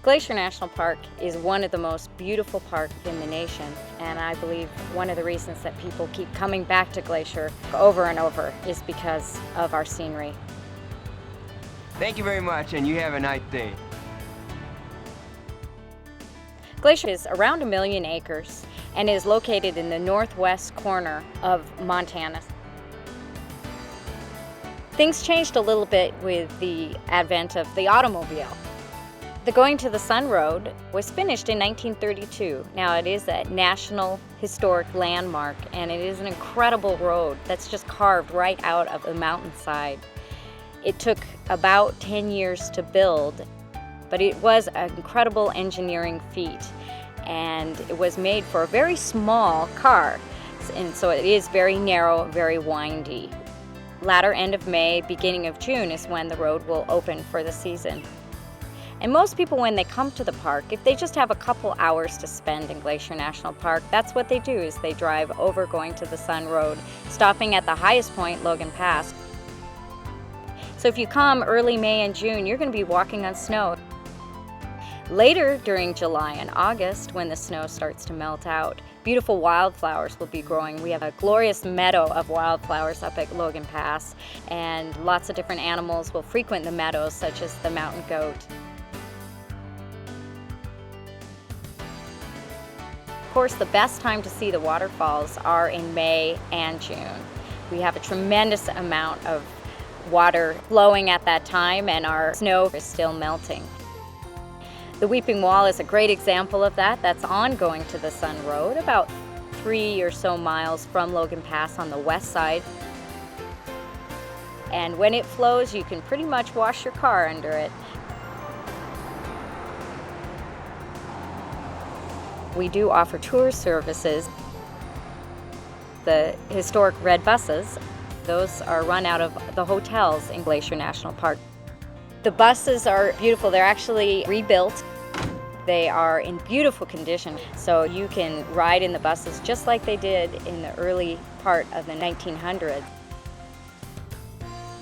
Glacier National Park is one of the most beautiful parks in the nation, and I believe one of the reasons that people keep coming back to Glacier over and over is because of our scenery. Thank you very much, and you have a nice day. Glacier is around 1 million acres and is located in the northwest corner of Montana. Things changed a little bit with the advent of the automobile. The Going to the Sun Road was finished in 1932. Now it is a National Historic Landmark, and it is an incredible road that's just carved right out of the mountainside. It took about 10 years to build, but it was an incredible engineering feat, and it was made for a very small car, and so it is very narrow, very windy. Latter end of May, beginning of June is when the road will open for the season. And most people, when they come to the park, if they just have a couple hours to spend in Glacier National Park, that's what they do, is they drive over Going to the Sun Road, stopping at the highest point, Logan Pass. So if you come early May and June, you're going to be walking on snow. Later during July and August, when the snow starts to melt out, beautiful wildflowers will be growing. We have a glorious meadow of wildflowers up at Logan Pass, and lots of different animals will frequent the meadows, such as the mountain goat. Of course, the best time to see the waterfalls are in May and June. We have a tremendous amount of water flowing at that time, and our snow is still melting. The Weeping Wall is a great example of that. That's on Going to the Sun Road, about 3 or so miles from Logan Pass on the west side. And when it flows, you can pretty much wash your car under it. We do offer tour services. The historic red buses, those are run out of the hotels in Glacier National Park. The buses are beautiful. They're actually rebuilt. They are in beautiful condition, so you can ride in the buses just like they did in the early part of the 1900s.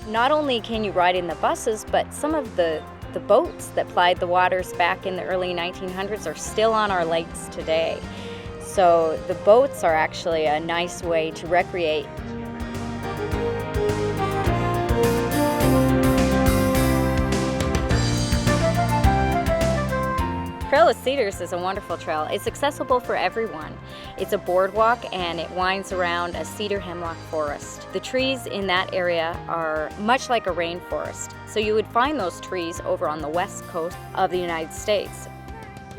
Not only can you ride in the buses, but some of the boats that plied the waters back in the early 1900s are still on our lakes today. So the boats are actually a nice way to recreate. Trail of Cedars is a wonderful trail. It's accessible for everyone. It's a boardwalk, and it winds around a cedar hemlock forest. The trees in that area are much like a rainforest, so you would find those trees over on the west coast of the United States.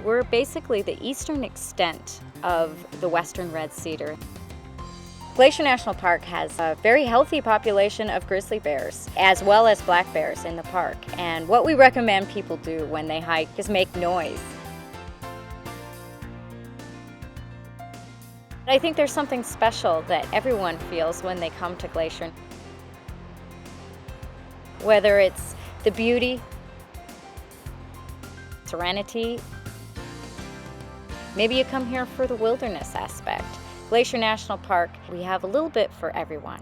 We're basically the eastern extent of the western red cedar. Glacier National Park has a very healthy population of grizzly bears, as well as black bears in the park. And what we recommend people do when they hike is make noise. I think there's something special that everyone feels when they come to Glacier. Whether it's the beauty, serenity, maybe you come here for the wilderness aspect. Glacier National Park, we have a little bit for everyone.